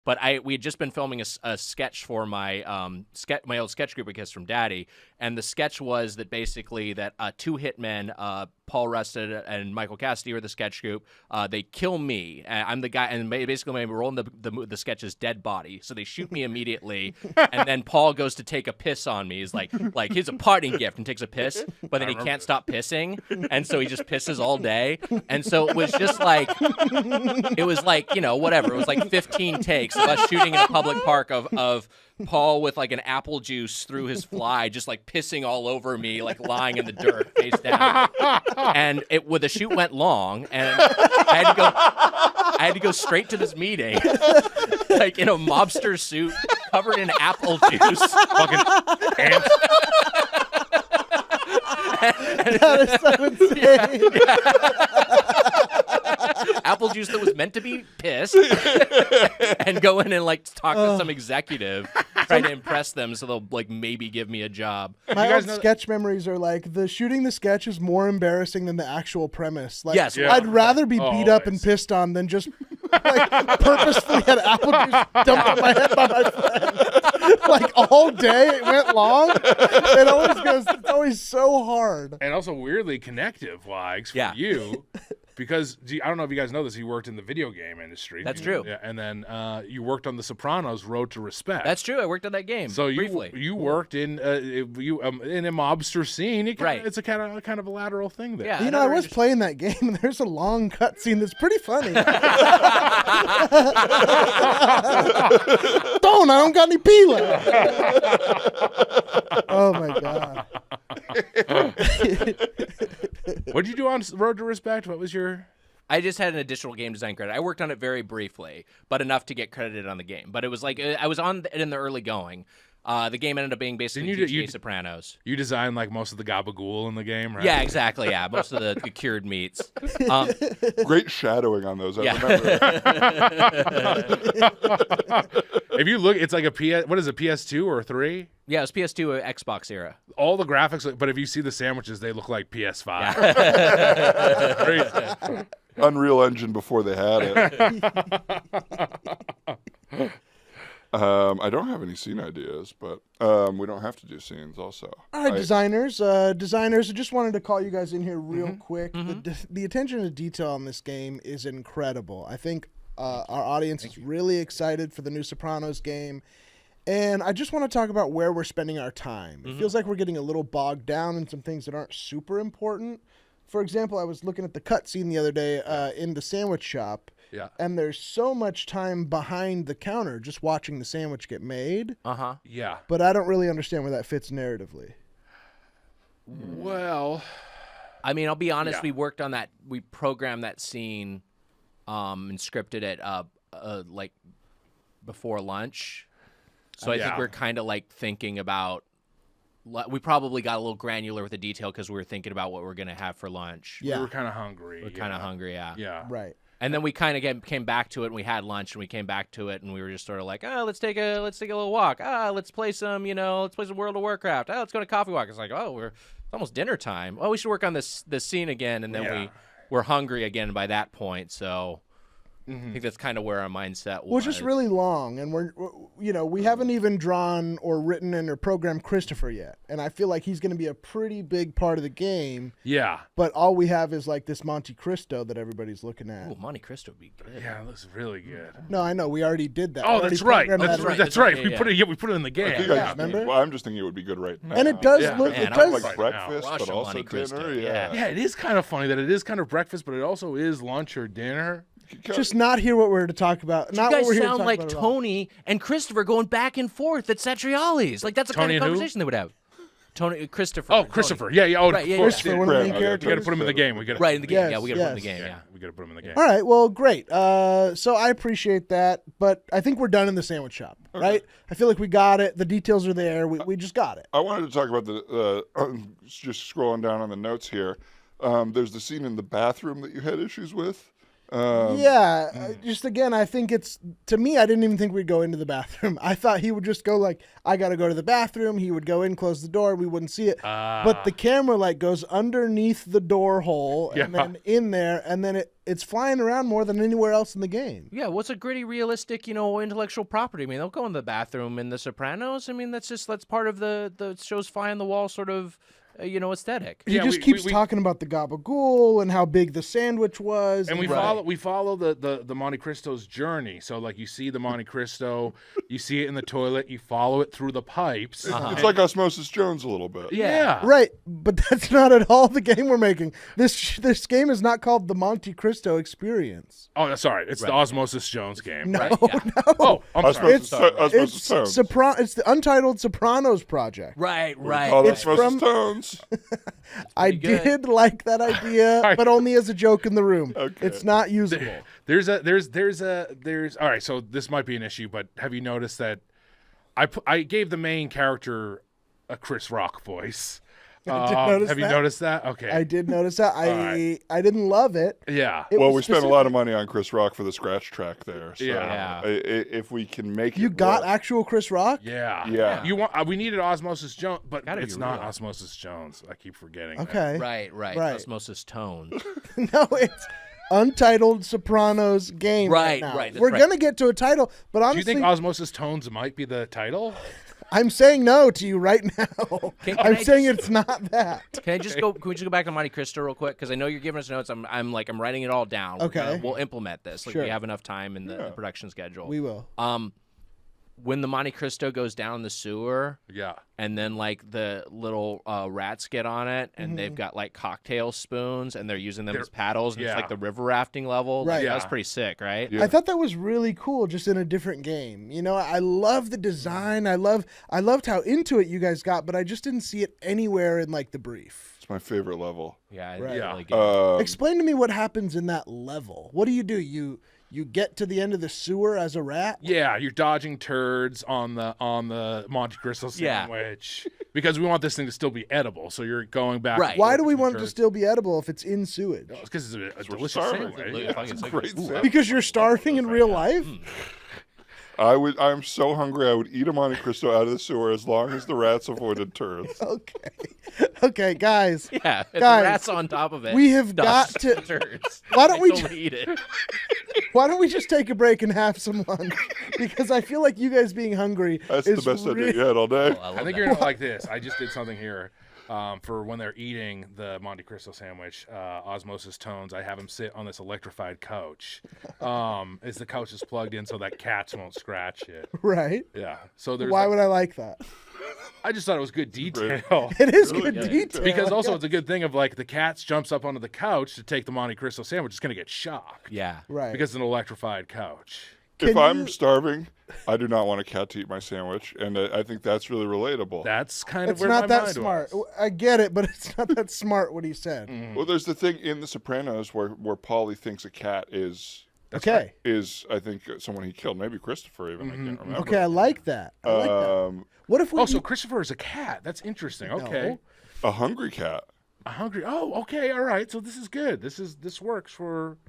But we had just been filming a sketch for my my old sketch group, I guess, from Daddy, and the sketch was that basically that two hitmen, Paul Rusted and Michael Cassidy, are the sketch group. They kill me. I'm the guy, and basically my role in the sketch is dead body. So they shoot me immediately, and then Paul goes to take a piss on me. He's like here's a parting gift, and takes a piss, but then he can't stop pissing, and so he just pisses all day. And so it was just like, it was like, whatever. It was like 15 takes of us shooting in a public park of Paul with like an apple juice through his fly, just like pissing all over me, like lying in the dirt face down. And the shoot went long, and I had to go straight to this meeting, like in a mobster suit, covered in apple juice, fucking ants. That is so insane. Apple juice that was meant to be piss, and go in and like talk to some executive, trying to impress them so they'll like maybe give me a job. My old sketch memories are like shooting the sketch is more embarrassing than the actual premise. Like, yes, I'd rather be beat up and pissed on than just like purposefully had apple juice dumped on my head by my friend. Like all day, it went long. It's always so hard. And also weirdly connective, Wags, for you. Because I don't know if you guys know this, he worked in the video game industry. That's true. Yeah, and then you worked on the Sopranos Road to Respect. That's true. I worked on that game. So briefly. You worked in in a mobster scene. Right. It's a kind of a lateral thing there. Yeah, I was playing that game, and there's a long cutscene that's pretty funny. I don't got any pee left. Oh my god. What did you do on Road to Respect? What was your... I just had an additional game design credit. I worked on it very briefly, but enough to get credited on the game. But it was like, I was on it in the early going. The game ended up being basically GTA Sopranos. You designed like most of the gabagool in the game, right? Yeah, exactly. Yeah, most of the cured meats. Great shadowing on those. I remember. If you look, it's like what is it, PS2 or 3? Yeah, it was PS2 or Xbox era. All the graphics, but if you see the sandwiches, they look like PS5. Yeah. Unreal Engine before they had it. I don't have any scene ideas, but we don't have to do scenes also. All right, designers, I just wanted to call you guys in here real quick. The attention to detail on this game is incredible. I think our audience is really excited for the new Sopranos game. And I just want to talk about where we're spending our time. It feels like we're getting a little bogged down in some things that aren't super important. For example, I was looking at the cutscene the other day in the sandwich shop. Yeah. And there's so much time behind the counter just watching the sandwich get made. Uh-huh. Yeah. But I don't really understand where that fits narratively. Well, I mean, I'll be honest, we worked on that. We programmed that scene and scripted it like before lunch. So I think we're kind of like thinking about, we probably got a little granular with the detail because we were thinking about what we're going to have for lunch. Yeah. we were kind of hungry. We're kind of hungry, yeah. Yeah. Right. And then we kind of came back to it, and we had lunch, and we came back to it, and we were just sort of like, oh, let's take a little walk. Let's play some, let's play some World of Warcraft. Let's go to coffee walk. It's like, it's almost dinner time. Oh, we should work on this scene again, and then we're hungry again by that point. So I think that's kind of where our mindset was. Well, it's just really long, and we haven't even drawn or written in or programmed Christopher yet, and I feel like he's going to be a pretty big part of the game. Yeah. But all we have is like this Monte Cristo that everybody's looking at. Ooh, Monte Cristo would be good. Yeah, it looks really good. No, I know we already did that. Oh, that's right. That's right. Yeah, We put it in the game. Remember? Well, I'm just thinking it would be good right now. And it does look. Man, it does. like breakfast, Rush but on also Monte Cristo, dinner. yeah. It is kind of funny that it is kind of breakfast, but it also is lunch or dinner. Just not hear what we're here to talk about. Not You what guys we're here to sound talk like about at all. Tony and Christopher going back and forth at Satriali's. Like, that's the kind Tony of and who? conversation they would have. Christopher. Oh, Tony. Christopher. Yeah. Oh, Right, yeah, Christopher, one of the main We characters. got to put him in the game. We got Right, in the game. Yes, Yeah, we got to put him in the yes. game, yeah. We got to put him in the game. All right, well, great. So I appreciate that, but I think we're done in the sandwich shop, right? I feel like we got it. The details are there. We just got it. I wanted to talk about just scrolling down on the notes here. There's the scene in the bathroom that you had issues with. Just again, I think to me, I didn't even think we'd go into the bathroom. I thought he would just go like, I got to go to the bathroom. He would go in, close the door. We wouldn't see it. But the camera like goes underneath the door hole and then in there. And then it's flying around more than anywhere else in the game. Yeah. What's a gritty, realistic, intellectual property? I mean, they'll go in the bathroom in The Sopranos. I mean, that's part of the show's fly on the wall sort of, aesthetic. He just keeps talking about the gabagool and how big the sandwich was. And we follow the Monte Cristo's journey. So like you see the Monte Cristo, you see it in the toilet, you follow it through the pipes. It's like Osmosis Jones a little bit. Yeah. Right, but that's not at all the game we're making. This game is not called the Monte Cristo Experience. Oh, sorry. It's the Osmosis Jones game. No, Right, yeah. no. Oh, I'm sorry. Osmosis Tones. It's the Untitled Sopranos project. Right. Call it Osmosis Tones. I did like that idea, but only as a joke in the room. Okay. It's not usable. There's all right, so this might be an issue, but have you noticed that I gave the main character a Chris Rock voice? Have you noticed that? Okay. I did notice that. I didn't love it. Yeah. We spent a lot of money on Chris Rock for the scratch track there. So Yeah. if we can make it You got work. actual Chris Rock? Yeah. Yeah. You want? We needed Osmosis Jones, but Gotta it's be not real. Osmosis Jones. I keep forgetting. Okay. Right. Right. Osmosis Tone. No, it's Untitled Sopranos game. Right, now. right, that's We're right. gonna get to a title, but Do you honestly, think Osmosis Tones might be the title? I'm saying no to you right now. Can I'm I saying just- it's not that. Can we just go back to Monte Cristo real quick? Because I know you're giving us notes. I'm writing it all down. Okay. We'll implement this. Like Sure. we have enough time in the production schedule. We will. When the Monte Cristo goes down the sewer, Yeah. and then like the little rats get on it, and Mm-hmm. they've got like cocktail spoons, and they're using them They're- as paddles, and yeah. it's like the river rafting level. Right. Like, Yeah. That's pretty sick, right? Yeah. I thought that was really cool, just in a different game. I love the design. I loved how into it you guys got, but I just didn't see it anywhere in like the brief. It's my favorite level. Yeah, Right. Yeah. really good. Explain to me what happens in that level. What do? You get to the end of the sewer as a rat? Yeah, you're dodging turds on the Monte Cristo Yeah. sandwich because we want this thing to still be edible. So you're going back. Right. Why do we want it to still be edible if it's in sewage? Because it's a we're delicious starving. sandwich. Look, fucking It's a sick. great Ooh, sandwich. Because you're starving in real life? I'm so hungry I would eat a Monte Cristo out of the sewer as long as the rats avoided turds. Okay, guys. Yeah, if the Guys, rats on top of it. we have dust got to- turds. Why don't I we totally eat it? Why don't we just take a break and have some lunch? Because I feel like you guys being hungry That's is the best really... idea you had all day. I I love think that. you're gonna like this. I just did something here for when they're eating the Monte Cristo sandwich. Osmosis Tones. I have them sit on this electrified couch. As the couch is plugged in so that cats won't scratch it. Right? Yeah. So there's. Why would I like that? I just thought it was good detail. It is Really good good. detail. Because also it's a good thing of like the cat jumps up onto the couch to take the Monte Cristo sandwich. It's gonna get shocked. Yeah. Right. Because it's an electrified couch. If Can I'm you- starving, I do not want a cat to eat my sandwich, and I think that's really relatable. That's kind of it's where not my that mind smart. was. I get it, but it's not that smart what he said. Well, there's the thing in The Sopranos where Paulie thinks a cat is Okay. I think someone he killed, maybe Christopher even. I can't remember. Okay, I like that. I like that. What if we Oh, so Christopher is a cat. That's interesting. Okay. A hungry cat. A hungry. Oh, okay. All right. So this is good. This works for.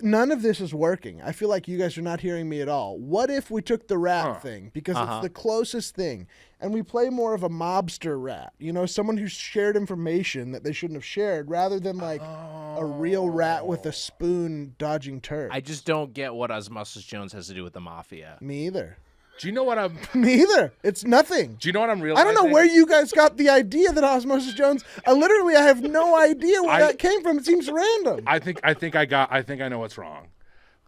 none of this is working. I feel like you guys are not hearing me at all. What if we took the rat thing because it's the closest thing and we play more of a mobster rat, someone who's shared information that they shouldn't have shared rather than like a real rat with a spoon dodging turds. I just don't get what Osmosis Jones has to do with the mafia. Me either. Do you know what I'm? Me either. It's nothing. Do you know what I'm I realizing? don't know where you guys got the idea that Osmosis Jones. I have no idea where that came from. It seems random. I think I know what's wrong.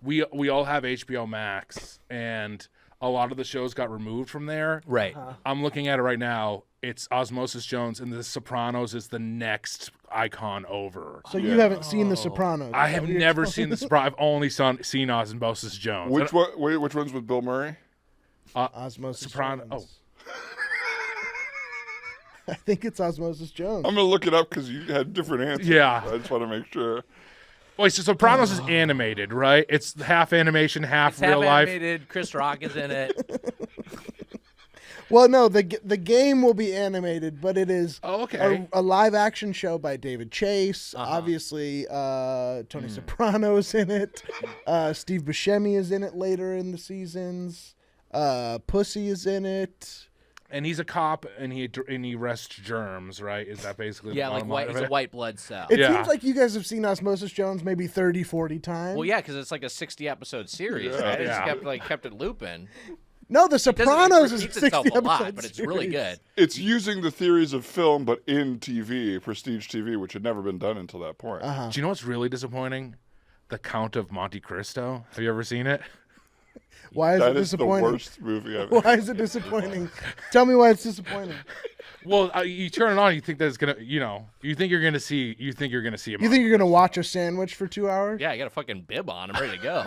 We all have HBO Max, and a lot of the shows got removed from there. Right. I'm looking at it right now. It's Osmosis Jones, and The Sopranos is the next icon over. So you haven't seen The Sopranos? I have never seen The Sopranos. I've only seen Osmosis Jones. Which one's with Bill Murray? Osmosis Soprano. Jones. I think it's Osmosis Jones. I'm gonna look it up because you had different answers. Yeah. I just want to make sure. Wait, so Sopranos is animated, right? It's half animation, half It's real half life. animated. Chris Rock is in it. Well, no, the game will be animated, but it is a live action show by David Chase. Obviously, Tony Soprano's in it. Steve Buscemi is in it later in the seasons. Pussy is in it. And he's a cop, and he arrests germs, right? Is that basically Yeah, the like bottom line white. of It's a it? white blood cell. It seems like you guys have seen Osmosis Jones maybe 30, 40 times. Well, yeah, because it's like a 60-episode series, right? It just kept it looping. No, The Sopranos is It a itself 60 a lot, episode but it's series. really good. It's using the theories of film, but in TV, prestige TV, which had never been done until that point. Do you know what's really disappointing? The Count of Monte Cristo. Have you ever seen it? Why is it That is the disappointing? worst movie I've Why is it disappointing? Tell me why it's disappointing. Well, you turn it on, you think that it's gonna, you think you're gonna see a. You think you're gonna watch a sandwich for 2 hours? Yeah, you got a fucking bib on. I'm ready to go.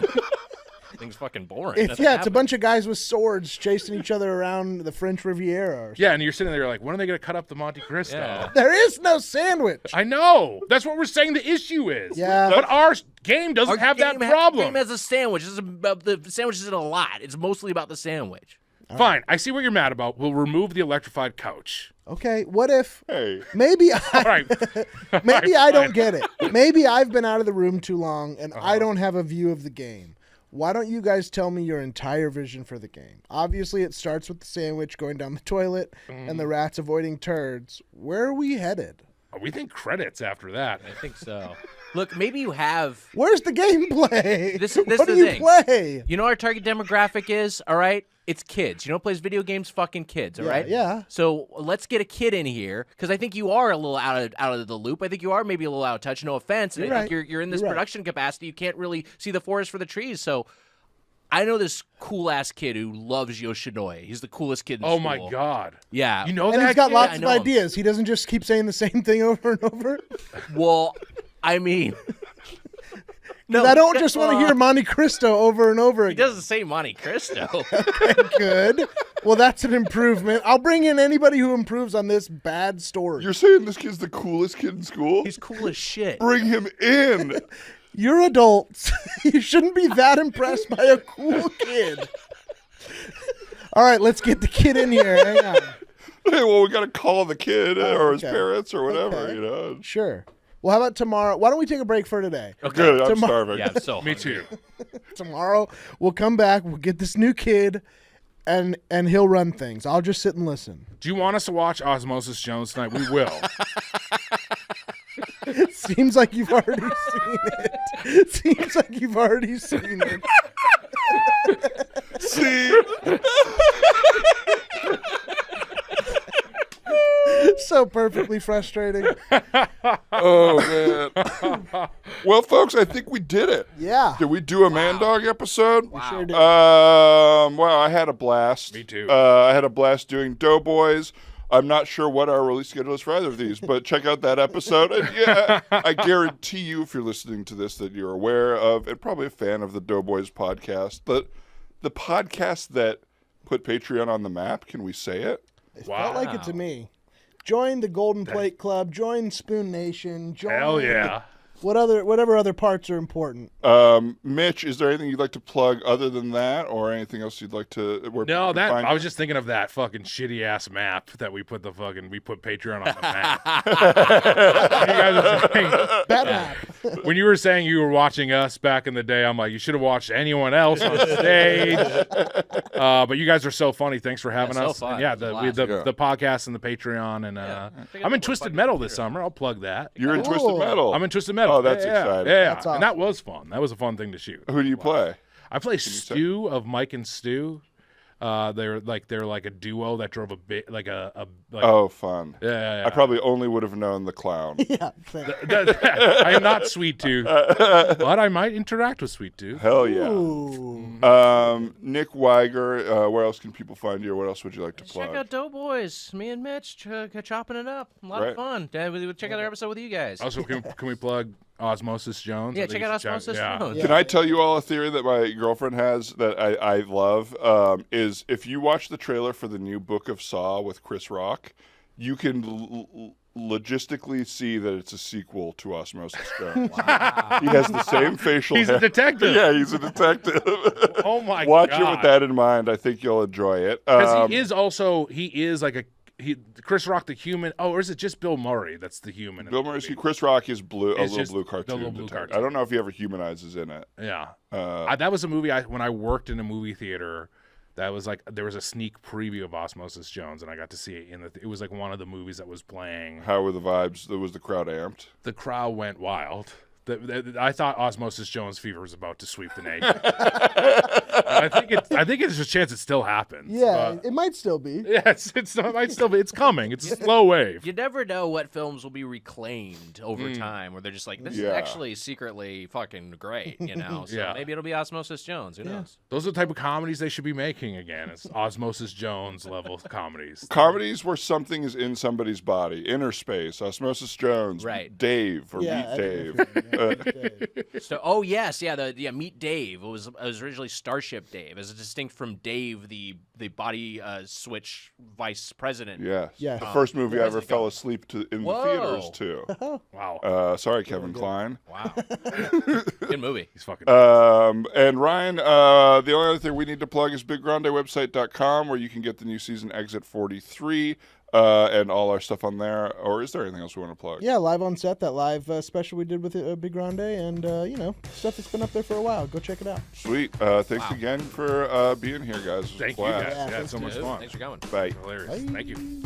Thing's fucking boring. It's a bunch of guys with swords chasing each other around the French Riviera. Yeah, and you're sitting there like, when are they gonna cut up the Monte Cristo? Yeah. There is no sandwich. I know. That's what we're saying. The issue is. Yeah. But our game doesn't have that problem. Game has a sandwich. The sandwich isn't a lot. It's mostly about the sandwich. Fine. I see what you're mad about. We'll remove the electrified couch. Okay, what if Hey, maybe All I right. maybe All I right, don't fine. get it. Maybe I've been out of the room too long and I don't have a view of the game. Why don't you guys tell me your entire vision for the game? Obviously, it starts with the sandwich going down the toilet and the rats avoiding turds. Where are we headed? We think credits after that. I think so. Look, maybe you have. Where's the gameplay? This what is do the you thing. play? You know what our target demographic is, all right? It's kids. You know what plays video games? Fucking kids, all right? Yeah. So let's get a kid in here, because I think you are a little out of the loop. I think you are maybe a little out of touch. No offense. And You're I think right. you're in this You're right. production capacity. You can't really see the forest for the trees. So I know this cool-ass kid who loves Yoshinoi. He's the coolest kid in Oh school. my God. Yeah. You know And that he's got kid? lots I of know him. ideas. He doesn't just keep saying the same thing over and over. Well, I mean... No, I don't just want to hear Monte Cristo over and over He again. doesn't say Monte Cristo. Good. Well, that's an improvement. I'll bring in anybody who improves on this bad story. you're saying this kid's the coolest kid in school? He's cool as shit. Bring him in. You're adults. You shouldn't be that impressed by a cool kid. All right, let's get the kid in here. Hang on. Hey, well, we got to call the kid or his okay. parents or whatever, Okay. you know. Sure. Well, how about tomorrow? Why don't we take a break for today? Good, I'm Tomorrow- starving. Yeah, so Me too. Tomorrow we'll come back. We'll get this new kid, and he'll run things. I'll just sit and listen. Do you want us to watch Osmosis Jones tonight? We will. Seems like you've already seen it. Seems like you've already seen it. See? So perfectly frustrating. Oh, man. Well, folks, I think we did it. Yeah. Did we do a Man Dog episode? Sure did. Well, I had a blast. Me too. I had a blast doing Doughboys. I'm not sure what our release schedule is for either of these, but check out that episode. And yeah, I guarantee you, if you're listening to this, that you're aware of and probably a fan of the Doughboys podcast. The podcast that put Patreon on the map. Can we say it? It felt like it to me. Join the Golden Plate Club. Join Spoon Nation. Join Hell yeah. whatever other parts are important. Mitch, is there anything you'd like to plug other than that, or anything else you'd like to? Where No, people can find I was just thinking of that fucking shitty ass map that we put Patreon on the map. You guys are saying, Bad map. when you were saying you were watching us back in the day, I'm like, you should have watched anyone else on stage. But you guys are so funny. Thanks for having so us. fun. And yeah, It was a we had blast. the podcast and the Patreon, and I'm in Twisted Metal this summer. I'll plug that. You're in Cool. Twisted Metal. I'm in Twisted Metal. Oh, that's Yeah, exciting. Yeah, That's and that was fun. That was a fun thing to shoot. Who do you play? I play Stu of Mike and Stu. They're like a duo that drove a bit like a like, Oh, fun. yeah. I probably only would have known the clown. Yeah. Thanks. I am not Sweet Tooth, but I might interact with Sweet Tooth. Hell yeah. Ooh. Nick Wiger, where else can people find you, or what else would you like to plug? Check out Doughboys. Me and Mitch chopping it up. A lot Right. of fun. We'll check out our episode with you guys. Also, can we plug Osmosis Jones? Yeah, I think check out you should Osmosis yeah. Jones. Can I tell you all a theory that my girlfriend has that I love? Is if you watch the trailer for the new Book of Saw with Chris Rock, you can logistically see that it's a sequel to Osmosis Jones. Wow. He has the same facial hair. He's a detective. Yeah, he's a detective. Oh my Watch God. it with that in mind. I think you'll enjoy it. Because he is like Chris Rock the human. Oh, or is it just Bill Murray that's the human? Bill Murray's Chris Rock is blue, a It's little just blue cartoon. the little blue detective. cartoon. I don't know if he ever humanizes in it. Yeah, that was a movie when I worked in a movie theater. That was like there was a sneak preview of Osmosis Jones, and I got to see it it was like one of the movies that was playing. How were the vibes? Was the crowd amped? The crowd went wild. I thought Osmosis Jones fever was about to sweep the nation. I think there's a chance it still happens. Yeah, it might still be. Yes, it might still be. It's coming. It's a slow wave. You never know what films will be reclaimed over time, where they're just like, this is actually secretly fucking great, So maybe it'll be Osmosis Jones. Who knows? Those are the type of comedies they should be making again. It's Osmosis Jones level comedies. Comedies where something is in somebody's body. Inner Space, Osmosis Jones, Right. Dave, or Meet Dave. So, Meet Dave. It was originally Starship Dave, as distinct from Dave, the body switch vice president. Yes. Yeah. The first movie I ever it fell go? asleep to in the Whoa. theaters to. Wow. Sorry, Kevin Kline. Wow. Good movie. He's fucking. And Ryan, the only other thing we need to plug is BigGrandeWebsite.com, where you can get the new season Exit 43 and all our stuff on there. Or is there anything else we want to plug? Yeah, Live on Set, that live special we did with Big Grande, and stuff that's been up there for a while. Go check it out. Sweet. Thanks again for being here, guys. It was a Thank you blast. guys. Yeah, Yeah, it's so much fun. Thanks for coming. Bye. Hilarious. Bye. Thank you.